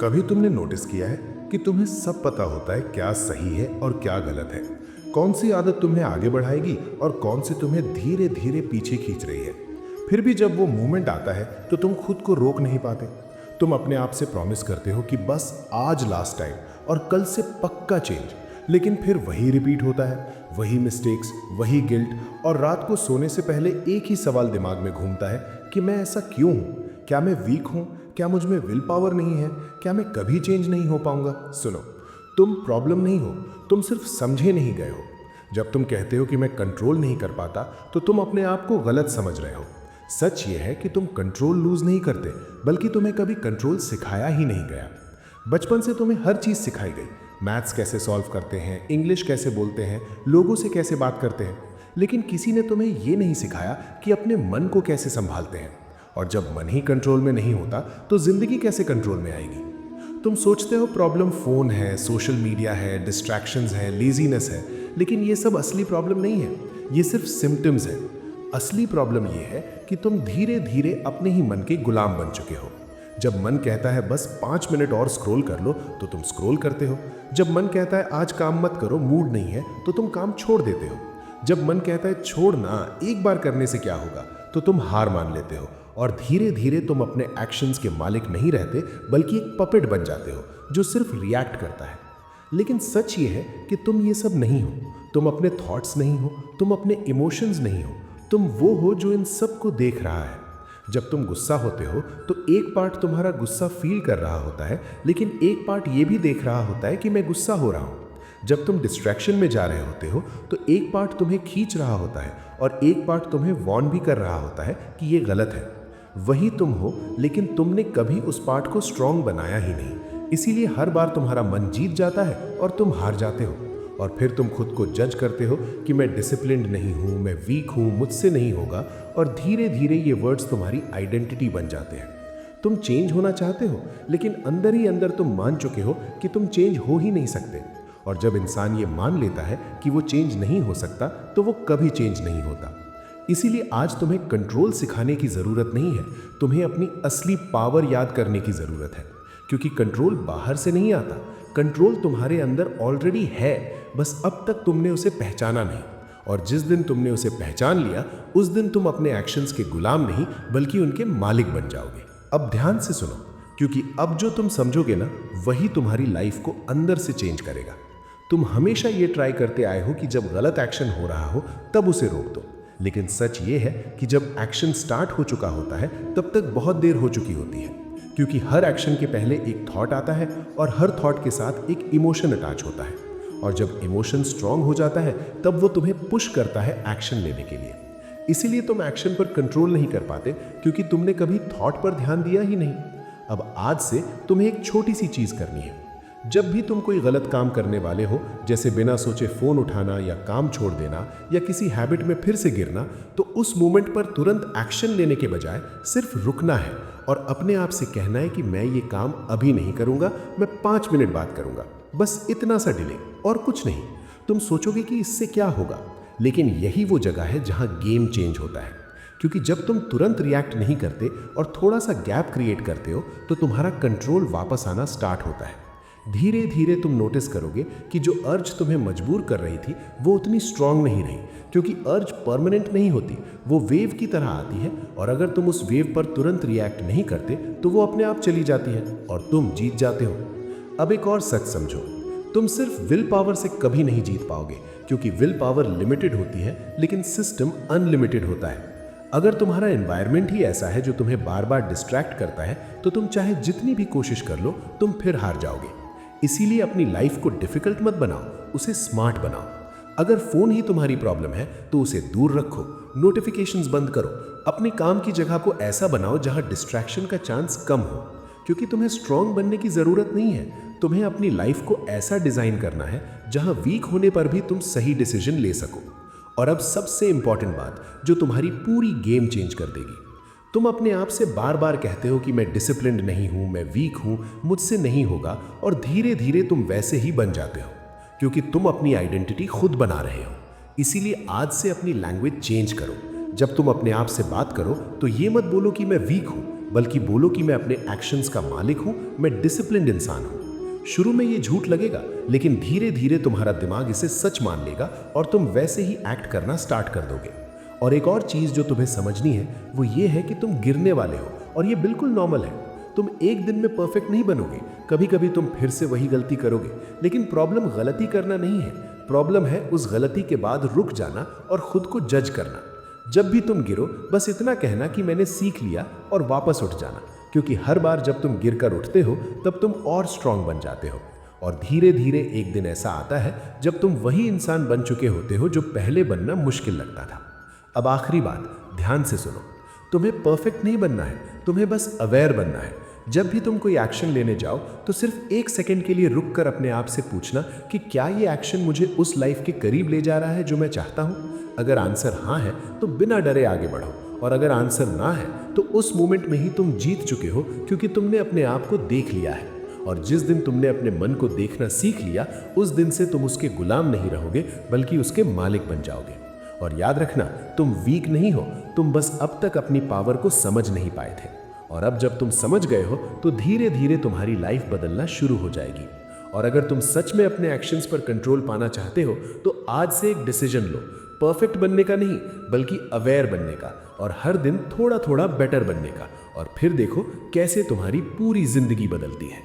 कभी तुमने नोटिस किया है कि तुम्हें सब पता होता है क्या सही है और क्या गलत है, कौन सी आदत तुम्हें आगे बढ़ाएगी और कौन सी तुम्हें धीरे धीरे पीछे खींच रही है। फिर भी जब वो मोमेंट आता है तो तुम खुद को रोक नहीं पाते। तुम अपने आप से प्रॉमिस करते हो कि बस आज लास्ट टाइम और कल से पक्का चेंज, लेकिन फिर वही रिपीट होता है, वही मिस्टेक्स, वही गिल्ट, और रात को सोने से पहले एक ही सवाल दिमाग में घूमता है कि मैं ऐसा क्यों हूँ? क्या मैं वीक हूँ? क्या मुझ में विल पावर नहीं है? क्या मैं कभी चेंज नहीं हो पाऊंगा? सुनो, तुम प्रॉब्लम नहीं हो, तुम सिर्फ समझे नहीं गए हो। जब तुम कहते हो कि मैं कंट्रोल नहीं कर पाता, तो तुम अपने आप को गलत समझ रहे हो। सच ये है कि तुम कंट्रोल लूज नहीं करते, बल्कि तुम्हें कभी कंट्रोल सिखाया ही नहीं गया। बचपन से तुम्हें हर चीज़ सिखाई गई, मैथ्स कैसे सॉल्व करते हैं, इंग्लिश कैसे बोलते हैं, लोगों से कैसे बात करते हैं, लेकिन किसी ने तुम्हें ये नहीं सिखाया कि अपने मन को कैसे संभालते हैं। और जब मन ही कंट्रोल में नहीं होता तो जिंदगी कैसे कंट्रोल में आएगी? तुम सोचते हो प्रॉब्लम फोन है, सोशल मीडिया है, डिस्ट्रैक्शंस है, लेजीनेस है, लेकिन ये सब असली प्रॉब्लम नहीं है, ये सिर्फ सिम्टम्स है। असली प्रॉब्लम ये है कि तुम धीरे धीरे अपने ही मन के गुलाम बन चुके हो। जब मन कहता है बस 5 मिनट और स्क्रॉल कर लो, तो तुम स्क्रॉल करते हो। जब मन कहता है आज काम मत करो, मूड नहीं है, तो तुम काम छोड़ देते हो। जब मन कहता है छोड़ना, एक बार करने से क्या होगा, तो तुम हार मान लेते हो। और धीरे धीरे तुम अपने एक्शंस के मालिक नहीं रहते, बल्कि एक पपेट बन जाते हो जो सिर्फ रिएक्ट करता है। लेकिन सच ये है कि तुम ये सब नहीं हो। तुम अपने थॉट्स नहीं हो, तुम अपने इमोशंस नहीं हो, तुम वो हो जो इन सब को देख रहा है। जब तुम गुस्सा होते हो तो एक पार्ट तुम्हारा गुस्सा फील कर रहा होता है, लेकिन एक पार्ट ये भी देख रहा होता है कि मैं गुस्सा हो रहा हूँ। जब तुम डिस्ट्रैक्शन में जा रहे होते हो तो एक पार्ट तुम्हें खींच रहा होता है और एक पार्ट तुम्हें वार्न भी कर रहा होता है कि ये गलत है। वही तुम हो, लेकिन तुमने कभी उस पार्ट को स्ट्रांग बनाया ही नहीं। इसीलिए हर बार तुम्हारा मन जीत जाता है और तुम हार जाते हो। और फिर तुम खुद को जज करते हो कि मैं डिसिप्लिन्ड नहीं हूँ, मैं वीक हूँ, मुझसे नहीं होगा। और धीरे धीरे ये वर्ड्स तुम्हारी आइडेंटिटी बन जाते हैं। तुम चेंज होना चाहते हो, लेकिन अंदर ही अंदर तुम मान चुके हो कि तुम चेंज हो ही नहीं सकते। और जब इंसान ये मान लेता है कि वो चेंज नहीं हो सकता, तो वो कभी चेंज नहीं होता। इसीलिए आज तुम्हें कंट्रोल सिखाने की ज़रूरत नहीं है, तुम्हें अपनी असली पावर याद करने की ज़रूरत है। क्योंकि कंट्रोल बाहर से नहीं आता, कंट्रोल तुम्हारे अंदर ऑलरेडी है, बस अब तक तुमने उसे पहचाना नहीं। और जिस दिन तुमने उसे पहचान लिया, उस दिन तुम अपने एक्शंस के गुलाम नहीं, बल्कि उनके मालिक बन जाओगे। अब ध्यान से सुनो, क्योंकि अब जो तुम समझोगे ना, वही तुम्हारी लाइफ को अंदर से चेंज करेगा। तुम हमेशा ये ट्राई करते आए हो कि जब गलत एक्शन हो रहा हो तब उसे रोक दो, लेकिन सच ये है कि जब एक्शन स्टार्ट हो चुका होता है तब तक बहुत देर हो चुकी होती है। क्योंकि हर एक्शन के पहले एक थॉट आता है और हर थॉट के साथ एक इमोशन अटैच होता है। और जब इमोशन स्ट्रांग हो जाता है तब वो तुम्हें पुश करता है एक्शन लेने के लिए। इसीलिए तुम एक्शन पर कंट्रोल नहीं कर पाते, क्योंकि तुमने कभी थॉट पर ध्यान दिया ही नहीं। अब आज से तुम्हें एक छोटी सी चीज़ करनी है। जब भी तुम कोई गलत काम करने वाले हो, जैसे बिना सोचे फ़ोन उठाना या काम छोड़ देना या किसी हैबिट में फिर से गिरना, तो उस मोमेंट पर तुरंत एक्शन लेने के बजाय सिर्फ रुकना है और अपने आप से कहना है कि मैं ये काम अभी नहीं करूँगा, मैं 5 मिनट बाद करूँगा। बस इतना सा डिले और कुछ नहीं। तुम सोचोगे कि इससे क्या होगा, लेकिन यही वो जगह है जहाँ गेम चेंज होता है। क्योंकि जब तुम तुरंत रिएक्ट नहीं करते और थोड़ा सा गैप क्रिएट करते हो, तो तुम्हारा कंट्रोल वापस आना स्टार्ट होता है। धीरे धीरे तुम नोटिस करोगे कि जो अर्ज तुम्हें मजबूर कर रही थी वो उतनी स्ट्रांग नहीं रही, क्योंकि अर्ज परमानेंट नहीं होती, वो वेव की तरह आती है। और अगर तुम उस वेव पर तुरंत रिएक्ट नहीं करते तो वो अपने आप चली जाती है और तुम जीत जाते हो। अब एक और सच समझो, तुम सिर्फ विल पावर से कभी नहीं जीत पाओगे, क्योंकि विल पावर लिमिटेड होती है, लेकिन सिस्टम अनलिमिटेड होता है। अगर तुम्हारा एनवायरनमेंट ही ऐसा है जो तुम्हें बार बार डिस्ट्रैक्ट करता है, तो तुम चाहे जितनी भी कोशिश कर लो, तुम फिर हार जाओगे। इसीलिए अपनी लाइफ को डिफिकल्ट मत बनाओ, उसे स्मार्ट बनाओ। अगर फोन ही तुम्हारी प्रॉब्लम है तो उसे दूर रखो, नोटिफिकेशंस बंद करो, अपनी काम की जगह को ऐसा बनाओ जहां डिस्ट्रैक्शन का चांस कम हो। क्योंकि तुम्हें स्ट्रांग बनने की जरूरत नहीं है, तुम्हें अपनी लाइफ को ऐसा डिजाइन करना है जहां वीक होने पर भी तुम सही डिसीजन ले सको। और अब सबसे इंपॉर्टेंट बात जो तुम्हारी पूरी गेम चेंज कर देगी, तुम अपने आप से बार बार कहते हो कि मैं डिसिप्लिन्ड नहीं हूं, मैं वीक हूं, मुझसे नहीं होगा, और धीरे धीरे तुम वैसे ही बन जाते हो, क्योंकि तुम अपनी आइडेंटिटी खुद बना रहे हो। इसीलिए आज से अपनी लैंग्वेज चेंज करो। जब तुम अपने आप से बात करो तो ये मत बोलो कि मैं वीक हूं, बल्कि बोलो कि मैं अपने एक्शंस का मालिक हूं, मैं डिसिप्लिन्ड इंसान हूं। शुरू में ये झूठ लगेगा, लेकिन धीरे धीरे तुम्हारा दिमाग इसे सच मान लेगा और तुम वैसे ही एक्ट करना स्टार्ट कर दोगे। और एक और चीज जो तुम्हें समझनी है वो ये है कि तुम गिरने वाले हो, और ये बिल्कुल नॉर्मल है। तुम एक दिन में परफेक्ट नहीं बनोगे, कभी कभी तुम फिर से वही गलती करोगे, लेकिन प्रॉब्लम गलती करना नहीं है, प्रॉब्लम है उस गलती के बाद रुक जाना और खुद को जज करना। जब भी तुम गिरो, बस इतना कहना कि मैंने सीख लिया, और वापस उठ जाना, क्योंकि हर बार जब तुम गिरकर उठते हो तब तुम और स्ट्रांग बन जाते हो। और धीरे धीरे एक दिन ऐसा आता है जब तुम वही इंसान बन चुके होते हो जो पहले बनना मुश्किल लगता था। अब आखिरी बात ध्यान से सुनो, तुम्हें परफेक्ट नहीं बनना है, तुम्हें बस अवेयर बनना है। जब भी तुम कोई एक्शन लेने जाओ तो सिर्फ एक सेकंड के लिए रुक कर अपने आप से पूछना कि क्या ये एक्शन मुझे उस लाइफ के करीब ले जा रहा है जो मैं चाहता हूँ। अगर आंसर हाँ है तो बिना डरे आगे बढ़ो, और अगर आंसर ना है तो उस मोमेंट में ही तुम जीत चुके हो, क्योंकि तुमने अपने आप को देख लिया है। और जिस दिन तुमने अपने मन को देखना सीख लिया, उस दिन से तुम उसके गुलाम नहीं रहोगे, बल्कि उसके मालिक बन जाओगे। और याद रखना, तुम वीक नहीं हो, तुम बस अब तक अपनी पावर को समझ नहीं पाए थे। और अब जब तुम समझ गए हो तो धीरे धीरे तुम्हारी लाइफ बदलना शुरू हो जाएगी। और अगर तुम सच में अपने एक्शंस पर कंट्रोल पाना चाहते हो तो आज से एक डिसीजन लो, परफेक्ट बनने का नहीं, बल्कि अवेयर बनने का, और हर दिन थोड़ा थोड़ा बेटर बनने का। और फिर देखो कैसे तुम्हारी पूरी जिंदगी बदलती है।